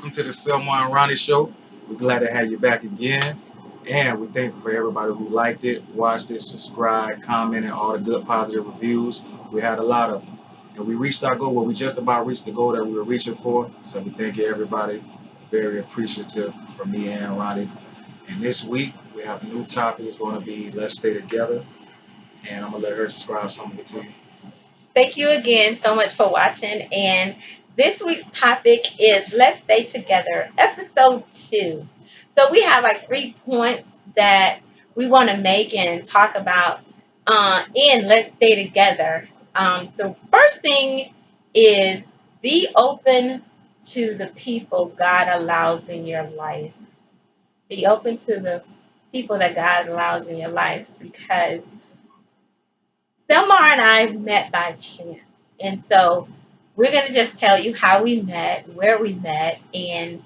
welcome to the Selmar Roni show. We're glad to have you back again. And we're thankful for everybody who liked it, watched it, subscribed, commented, all the good positive reviews. We had a lot of them. And we reached our goal. Well, we just about reached the goal that we were reaching for. So we thank you, everybody. Very appreciative for me and Ronnie. And this week, we have a new topic. It's going to be Let's Stay Together. And I'm going to let her describe some of it to you. Thank you again so much for watching. And this week's topic is Let's Stay Together, episode 2. So we have like 3 points that we want to make and talk about in Let's Stay Together. The first thing is be open to the people God allows in your life. Be open to the people that God allows in your life because Selmar and I met by chance. And so we're going to just tell you how we met, where we met, and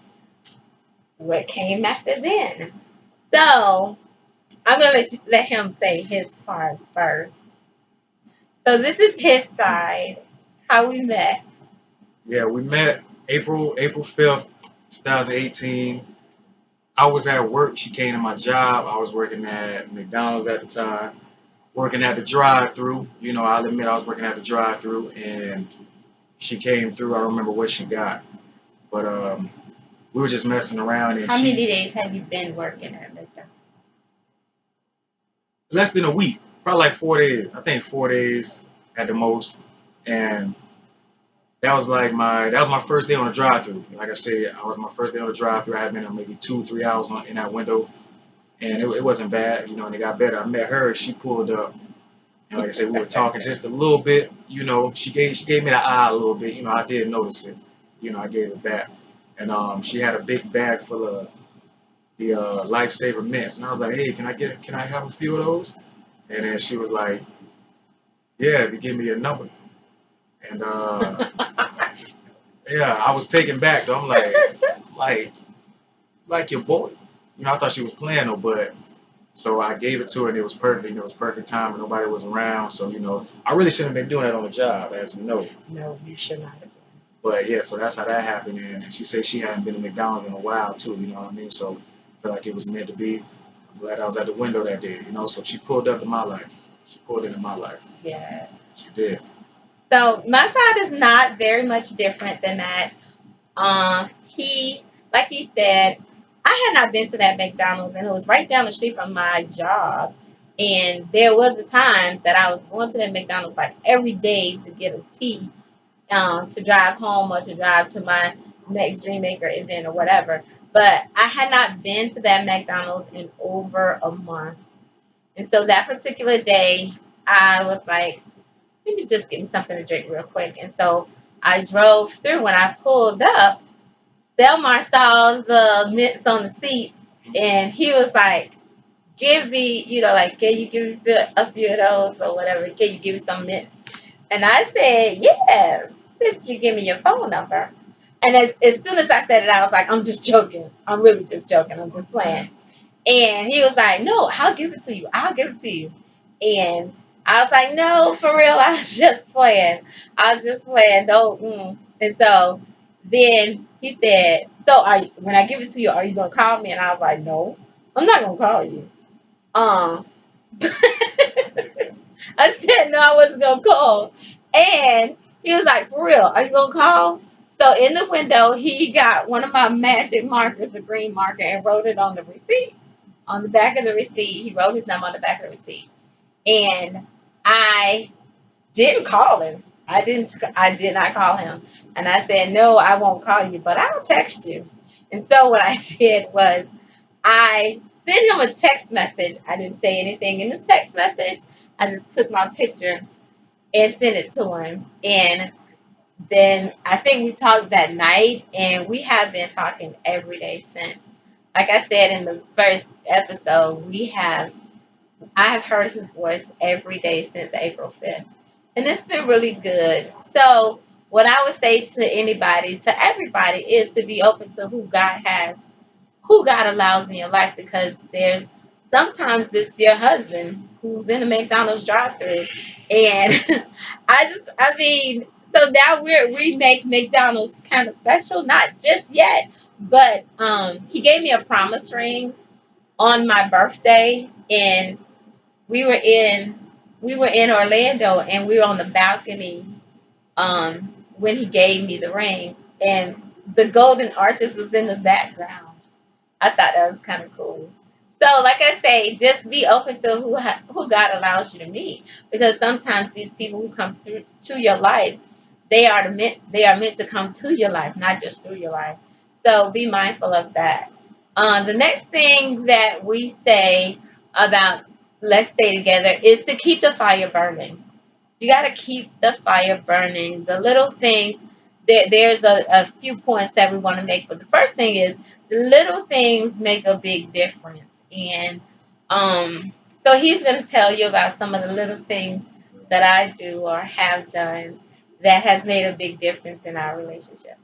what came after then. So I'm going to let him say his part first. So this is his side, how we met. Yeah, we met April 5th, 2018. I was at work. She came to my job. I was working at McDonald's at the time, working at the drive-through. I'll admit I was working at the drive-through, and she came through. I don't remember what she got, but we were just messing around, and How she many days have you been working at McDonald's? less than a week, probably like 4 days. I think 4 days at the most, and that was my first day on the drive-through. Like I said, I was my first day on the drive-through. I had been in maybe 2 3 hours in that window, and it wasn't bad, and it got better. I met her. She pulled up, and like I said, we were talking just a little bit. She gave me the eye a little bit. I did notice it. I gave it back, and she had a big bag full of the lifesaver mints, and I was like, hey, can I have a few of those? And then she was like, yeah, if you give me your number, and yeah, I was taken back though. I'm like like your boy. I thought she was playing though, but so I gave it to her and it was perfect. It was perfect time and nobody was around. So, I really shouldn't have been doing that on the job, as we know. No, you should not have. But yeah, so that's how that happened. And she said she hadn't been to McDonald's in a while too, you know what I mean? So I feel like it was meant to be. I'm glad I was at the window that day, so she pulled up in my life. She pulled into my life. Yeah. She did. So my side is not very much different than that. Like he said, I had not been to that McDonald's, and it was right down the street from my job. And there was a time that I was going to that McDonald's like every day to get a tea, to drive home or to drive to my next Dream Maker event or whatever. But I had not been to that McDonald's in over a month. And so that particular day, I was like, let me just get me something to drink real quick. And so I drove through. When I pulled up, Selmar saw the mints on the seat, and he was like, give me, like, can you give me a few of those or whatever? Can you give me some mints? And I said, yes, if you give me your phone number. And as soon as I said it, I was like, I'm just joking. I'm really just joking. I'm just playing. And he was like, no, I'll give it to you. I'll give it to you. And I was like, no, for real, I was just playing. I was just playing. Don't. And so then he said, so when I give it to you, are you going to call me? And I was like, no, I'm not going to call you. Um, I said, no, I wasn't going to call. And he was like, for real, are you going to call? So in the window, he got one of my magic markers, a green marker, and wrote it on the receipt. On the back of the receipt, he wrote his number on the back of the receipt. And I didn't call him. I did not call him. And I said, no, I won't call you, but I'll text you. And so what I did was I sent him a text message. I didn't say anything in the text message. I just took my picture and sent it to him. And then I think we talked that night, and we have been talking every day since. Like I said in the first episode, I have heard his voice every day since April 5th. And it's been really good. So what I would say to anybody, to everybody, is to be open to who God allows in your life, because there's sometimes it's your husband who's in the McDonald's drive-thru, and I mean, so now we make McDonald's kind of special, not just yet, But he gave me a promise ring on my birthday, and we were in we were in Orlando, and we were on the balcony when he gave me the ring, and the golden arches was in the background. I thought that was kind of cool. So, like I say, just be open to who God allows you to meet, because sometimes these people who come through to your life, they are meant to come to your life, not just through your life. So be mindful of that. The next thing that we say about let's stay together is to keep the fire burning. You got to keep the fire burning. The little things, there's a few points that we want to make. But the first thing is the little things make a big difference. And um, so he's going to tell you about some of the little things that I do or have done that has made a big difference in our relationship.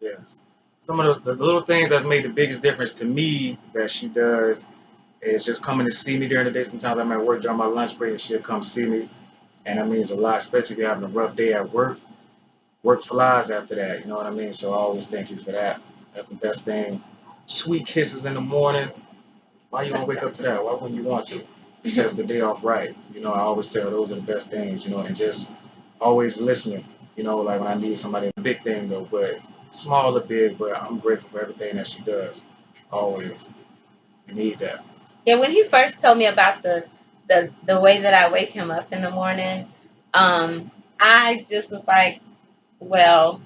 Yes. Some of the little things that's made the biggest difference to me that she does is just coming to see me during the day. Sometimes I'm at work during my lunch break and she'll come see me. And that means a lot, especially if you're having a rough day at work. Work flies after that, you know what I mean? So I always thank you for that. That's the best thing. Sweet kisses in the morning. Why you want to wake up to that? Why wouldn't you want to? It sets the day off right. You know, I always tell those are the best things, you know, and just always listening, you know, like when I need somebody, a big thing though, but small or big, but I'm grateful for everything that she does. Always. You need that. Yeah, when he first told me about the way that I wake him up in the morning, I just was like, well,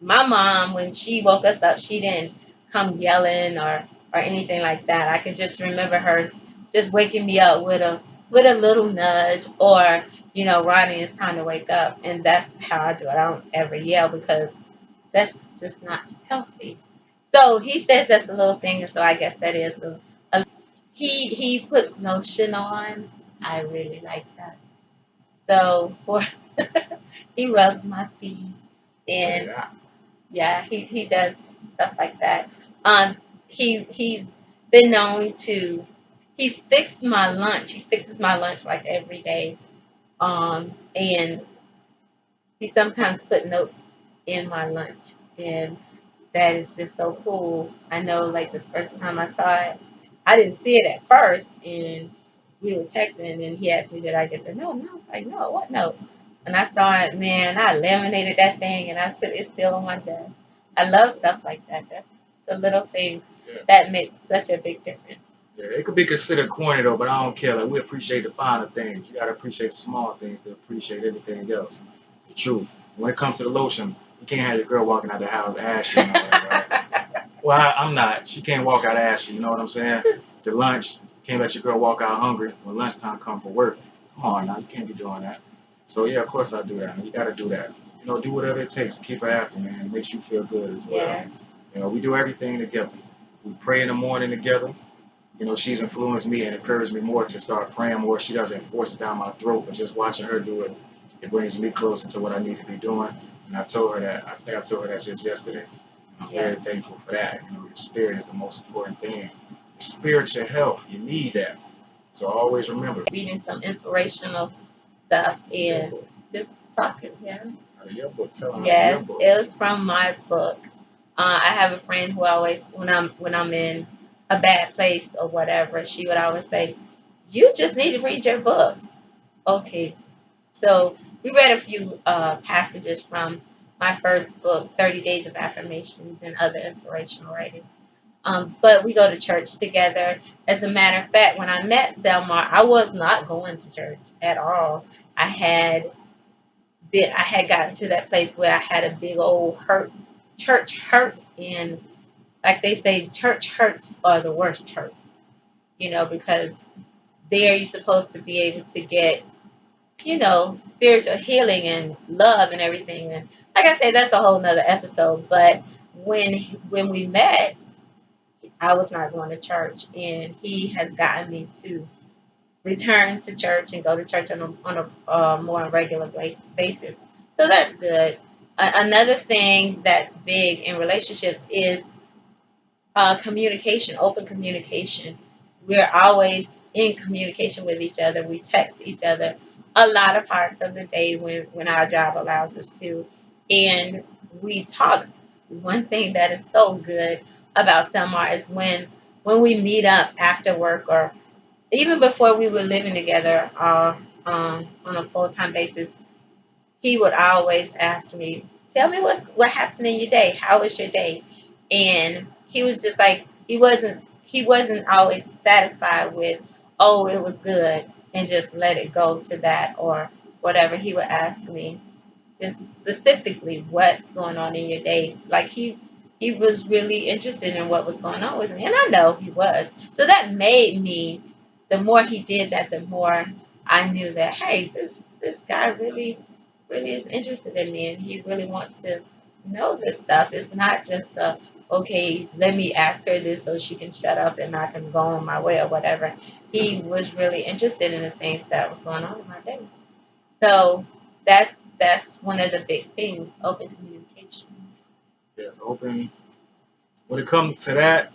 my mom, when she woke us up, she didn't come yelling or anything like that. I could just remember her just waking me up with a little nudge, or Ronnie, it's time to wake up, and that's how I do it. I don't ever yell because that's just not healthy. So he says that's a little thing, and so I guess that is a he puts lotion on. I really like that. So for he rubs my feet, and Yeah. yeah, he does stuff like that. Um, he's been known to he fixes my lunch like every day. And he sometimes put notes in my lunch, and that is just so cool. I know, like the first time I saw it, I didn't see it at first, and we were texting, and then he asked me, "Did I get the note?" And I was like, "No, what note?" And I thought, man, I laminated that thing, and I put it still on my desk. I love stuff like that. That's the little things Yeah. that makes such a big difference. Yeah, it could be considered corny though, but I don't care. Like we appreciate the finer things. You gotta appreciate the small things to appreciate everything else. It's the truth. When it comes to the lotion, you can't have your girl walking out the house ashy and all that, right? Well, I'm not. She can't walk out ashy. You know what I'm saying? The lunch, can't let your girl walk out hungry when lunchtime come for work. Come on now, you can't be doing that. So yeah, of course I do that. You gotta do that. You know, do whatever it takes to keep her happy, man. It makes you feel good as well. Yes. You know, we do everything together. We pray in the morning together. You know, she's influenced me and encouraged me more to start praying more. She doesn't force it down my throat, but just watching her do it, it brings me closer to what I need to be doing. And I told her that. I think I told her that just yesterday. I'm Yeah. very thankful for that. You know, your spirit is the most important thing. Your spiritual health, you need that. So always remember. Reading some inspirational stuff Your and book. just talking. Yeah. Out of your book. Tell them out of your Yes, book. it was from my book. I have a friend who always, when I'm in a bad place or whatever, she would always say, "You just need to read your book." Okay, so we read a few passages from my first book, 30 Days of Affirmations and Other Inspirational Writing. But we go to church together. As a matter of fact, when I met Selmar, I was not going to church at all. I had I had gotten to that place where I had a big old church hurt, and like they say, church hurts are the worst hurts, because there you're supposed to be able to get, spiritual healing and love and everything. And like I said, that's a whole nother episode. But when we met, I was not going to church, and he has gotten me to return to church and go to church on a more regular basis. So that's good. Another thing that's big in relationships is communication, open communication. We're always in communication with each other. We text each other a lot of parts of the day when our job allows us to. And we talk. One thing that is so good. about Selmar is when we meet up after work or even before we were living together on a full time basis, he would always ask me, "Tell me what happened in your day. How was your day?" And he was just like he wasn't always satisfied with, "Oh, it was good," and just let it go to that or whatever. He would ask me just specifically what's going on in your day. Like he was really interested in what was going on with me, and I know he was. So that made me. The more he did that, the more I knew that hey, this guy really is interested in me, and he really wants to know this stuff. It's not just a okay, let me ask her this so she can shut up and I can go on my way or whatever. He was really interested in the things that was going on in my day. So that's one of the big things, open communication. Yes, open. When it comes to that,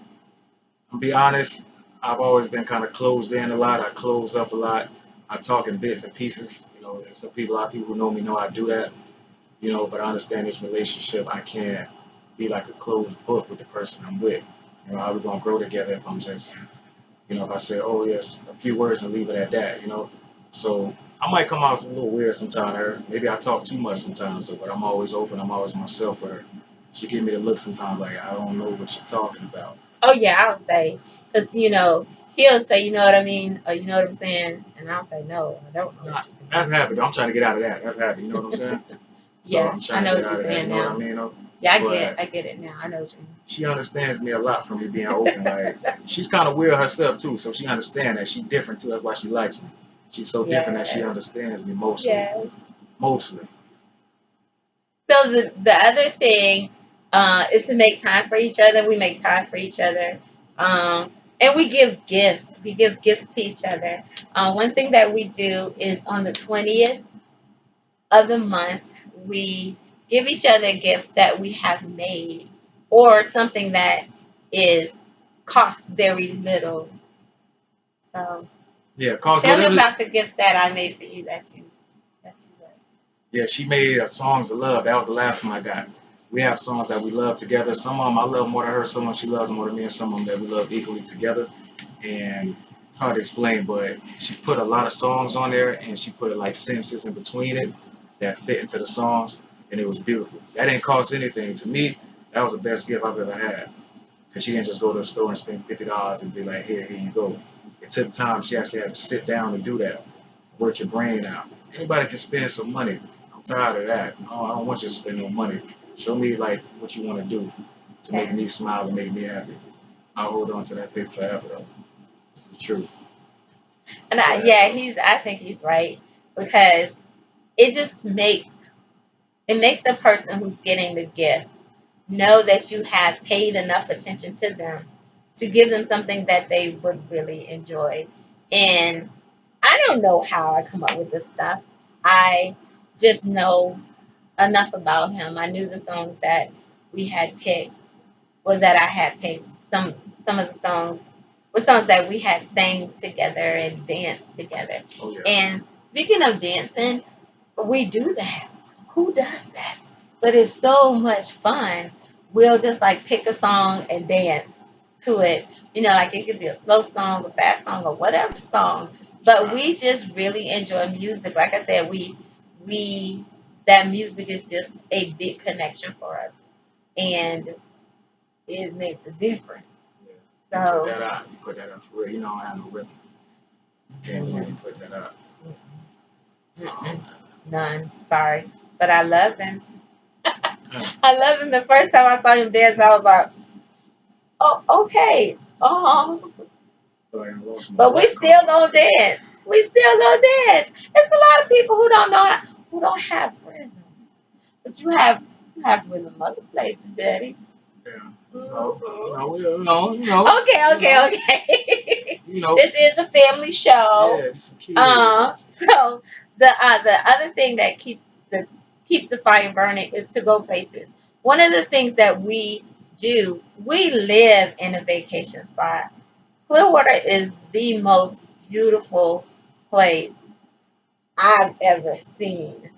I'll be honest, I've always been kind of closed in a lot. I close up a lot. I talk in bits and pieces. There's some people, a lot of people who know me know I do that. But I understand this relationship. I can't be like a closed book with the person I'm with. How we gonna grow together if I'm just, if I say, oh yes, a few words and leave it at that. So I might come off a little weird sometimes. Or maybe I talk too much sometimes, but I'm always open. I'm always myself with her. She give me the look sometimes like I don't know what you're talking about. Oh yeah, I'll say because he'll say you know what I mean or you know what I'm saying, and I'll say no, I don't know Nah, what you're saying. that's happy. I'm trying to get out of that. That's happy. You know what I'm saying? So Yeah, I'm I trying to know get what out you're of that. saying You know what I now. mean? Yeah, But I get it now. I know what you mean. she understands me a lot from me being open. Like she's kind of weird herself too, so she understands that she's different too. That's why she likes me. She's so different that she Yeah, understands me mostly. yeah. Mostly. So the other thing is to make time for each other. We make time for each other, and we give gifts. We give gifts to each other. One thing that we do is on the 20th of the month, we give each other a gift that we have made or something that is costs very little. So Yeah, cause tell me literally, about the gifts that I made for you that you love. yeah, she made songs of love. That was the last one I got. We have songs that we love together. Some of them I love more than her. Some of them she loves more than me, and some of them that we love equally together. And it's hard to explain, but she put a lot of songs on there, and she put like sentences in between it that fit into the songs, and it was beautiful. That didn't cost anything to me. That was the best gift I've ever had. Cause she didn't just go to the store and spend $50 and be like, here you go. It took time. She actually had to sit down and do that. Work your brain out. Anybody can spend some money. I'm tired of that. No, I don't want you to spend no money. Show me like what you want to do to make Yeah. me smile and make me happy. I'll hold on to that thing forever though. It's the truth. And But yeah, I think he's right because it just makes the person who's getting the gift know that you have paid enough attention to them to give them something that they would really enjoy. And I don't know how I come up with this stuff. I just know enough about him. I knew the songs that we had picked, or that I had picked. Some of the songs were songs that we had sang together and danced together. oh yeah. And speaking of dancing, we do that. Who does that? But it's so much fun. We'll just like pick a song and dance to it. Like it could be a slow song, a fast song, or whatever song. But Right. we just really enjoy music. Like I said, we that music is just a big connection for us, and it makes a difference. Yeah. You put So that out. You put that out for real. You don't have no rhythm. You can't really put that out. Oh, mm-mm, none. Sorry, but I love him. man. I love him. The first time I saw him dance, I was like, oh, okay. Sorry, I lost my But we black still card. gonna dance. We still gonna dance. There's a lot of people who don't know who don't have rhythm. But you have rhythm other places, Daddy. Yeah. No, Mhm. no, no, no, Okay, you know, okay, okay. you know, This is a family show. yeah, be some kids. So the other thing that keeps the fire burning is to go places. One of the things that we do, we live in a vacation spot. Clearwater is the most beautiful place I've ever seen.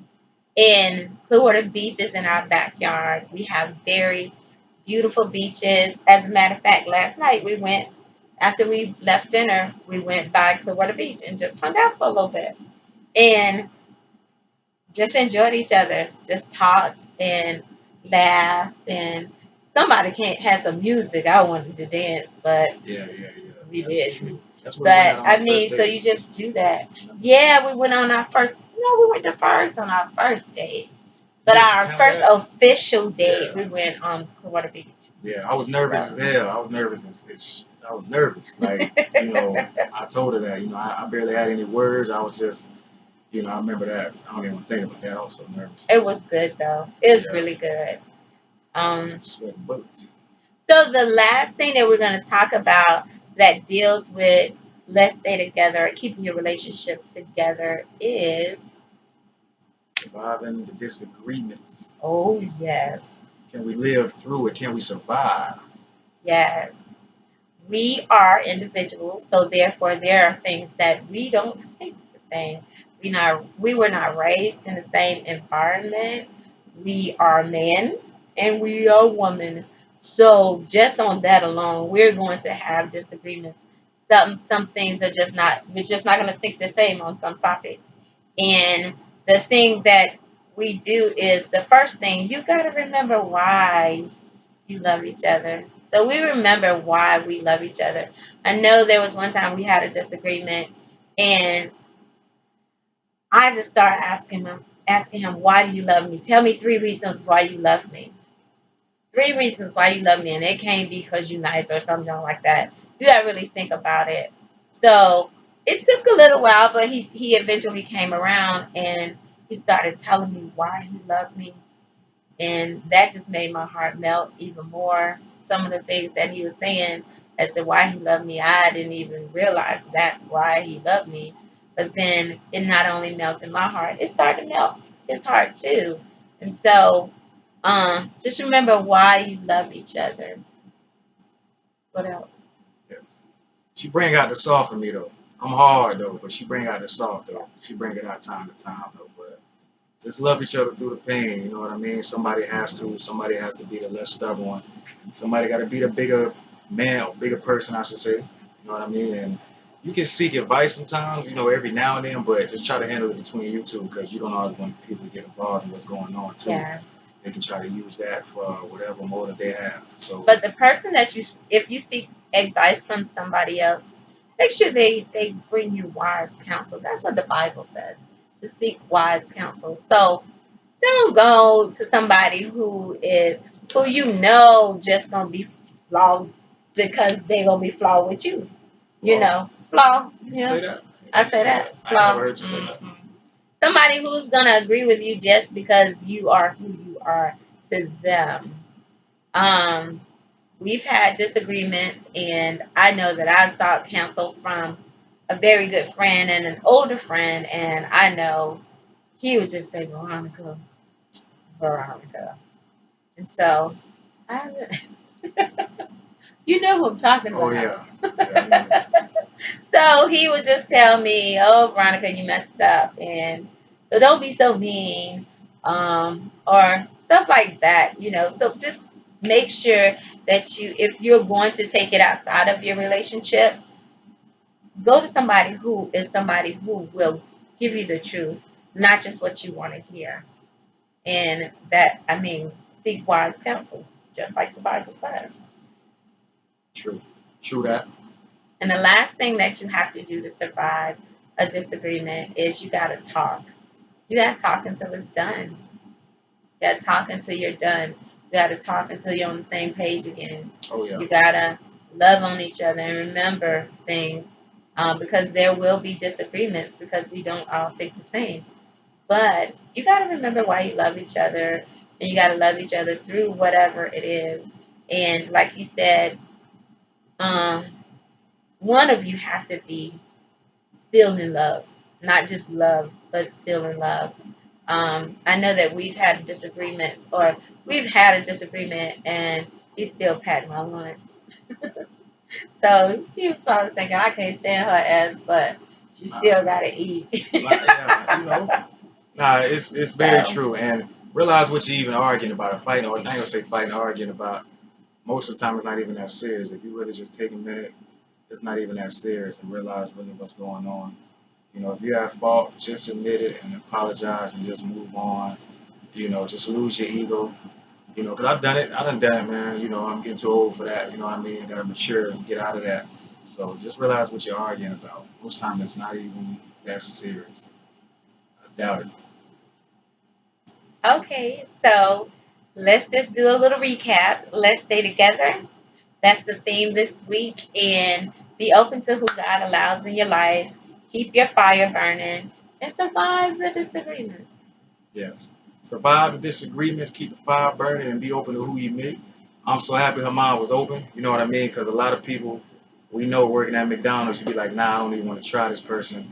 In Clearwater Beach is in our backyard. We have very beautiful beaches. As a matter of fact, last night we went, after we left dinner, we went by Clearwater Beach and just hung out for a little bit and just enjoyed each other, just talked and laughed. And somebody can't have some music. I wanted to dance, but Yeah. we That's didn't. true. That's where we went But out on I our mean, first so date. you just do that. Yeah, we went on our first. No, we went to first on our first date. But Yeah, you our count first that? official date, Yeah. we went on Clearwater Beach. Yeah, I was nervous as So. hell. I was nervous I was nervous. Like, you know, I told her that, I barely had any words. I was just, I remember that. I don't even think about that. I was so nervous. It was good though. It was Yeah, really good. Um, sweating bullets. so the last thing that we're going to talk about that deals with let's stay together, keeping your relationship together is, Surviving the disagreements. oh yes, Can we live through it? Can we survive? yes. We are individuals, so therefore there are things that we don't think the same. We were not raised in the same environment. We are men and we are women. So just on that alone, we're going to have disagreements. Some things are just not we're just not going to think the same on some topics. And the thing that we do is the first thing you got to remember why you love each other. So we remember why we love each other. I know there was one time we had a disagreement, and I just started asking him, why do you love me? Tell me 3 reasons why you love me. 3 reasons why you love me, and it can't be because you're nice or something like that. You gotta really think about it. So it took a little while, but he eventually came around and he started telling me why he loved me. And that just made my heart melt even more. Some of the things that he was saying as to why he loved me, I didn't even realize that's why he loved me. But then it not only melted my heart, it started to melt his heart too. And so just remember why you love each other. What else? Yes. She bring out the soft in me though. I'm hard though, but she bring out the soft though. She bring it out time to time though. But just love each other through the pain. You know what I mean? Somebody has to. Somebody has to be the less stubborn one. Somebody got to be the bigger man or bigger person, I should say. You know what I mean? And you can seek advice sometimes, every now and then, but just try to handle it between you two because you don't always want people to get involved in what's going on too. Yeah. They can try to use that for whatever motive they have. So, But the person that if you seek advice from somebody else, make sure they bring you wise counsel. That's what the Bible says, to seek wise counsel. So don't go to somebody who you know just gonna be flawed because they gonna be flawed with you. You well, know, flaw. you You say know, that? I You say say that that? I ain't never flaw. heard you say that. Somebody who's gonna agree with you just because you are who you are to them. Um, we've had disagreements, and I know that I've sought counsel from a very good friend and an older friend, and I know he would just say, Veronica, Veronica. And so, I, you know who I'm talking Oh about. yeah, yeah. So he would just tell me, "Oh, Veronica, you messed up," and so don't be so mean, or stuff like that. So just make sure that if you're going to take it outside of your relationship, go to somebody who will give you the truth, not just what you want to hear. And that, I mean, seek wise counsel, just like the Bible says. True, true that. And the last thing that you have to do to survive a disagreement is you got to talk. You got to talk until it's done. You got to talk until you're done. You got to talk until you're on the same page again. Oh yeah, You got to love on each other and remember things, because there will be disagreements because we don't all think the same. But you got to remember why you love each other, and you got to love each other through whatever it is. And like you said, um, one of you have to be still in love, not just love, but still in love. I know that we've had a disagreement, and he still packed my lunch. So he was probably thinking, I can't stand her ass, but she still got to eat. yeah, Nah, it's very So, true. And realize what you're even arguing about, or fighting, or I ain't gonna say fighting, arguing about. most of the time it's not even that serious. If you really just take a minute, it's not even that serious and realize really what's going on. You know, if you're at fault, just admit it and apologize and just move on. You know, just lose your ego. You know, because I've done it. I done done it, man. You know, I'm getting too old for that. You know what I mean? Gotta mature and get out of that. So just realize what you're arguing about. Most time it's not even that serious. I doubt it. Okay, so let's just do a little recap. Let's stay together. That's the theme this week. And be open to who God allows in your life. Keep your fire burning and survive the disagreement. Yes. Survive the disagreements, keep the fire burning, and be open to who you meet. I'm so happy her mind was open. You know what I mean? Because a lot of people we know working at McDonald's, you'd be like, nah, I don't even want to try this person.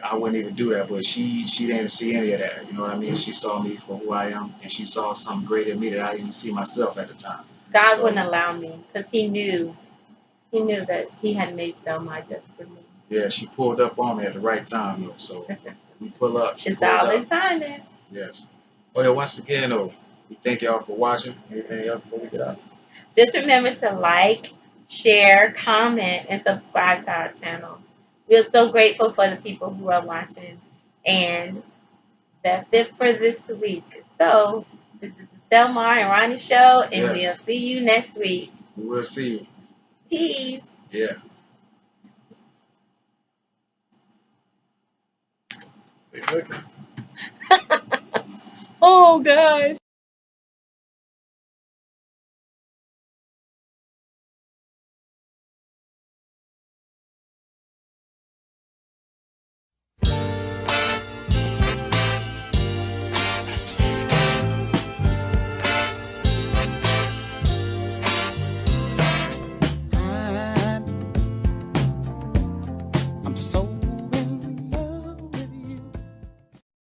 I wouldn't even do that. But she didn't see any of that. You know what I mean? She saw me for who I am, and she saw something great in me that I didn't see myself at the time. God wouldn't So allow me because he knew that he had made Selma just for me. yeah, she pulled up on me at the right time, though. So we pull up. She It's pulled all up. in timing. Yes. Oh yeah. Once again, though, we thank y'all for watching. Anything else before we get out? Just remember to like, share, comment, and subscribe to our channel. We're so grateful for the people who are watching. And that's it for this week. So, this is the Selmar and Ronnie show, and we'll Yes. see you next week. We will see you. Peace. Yeah. Oh, gosh.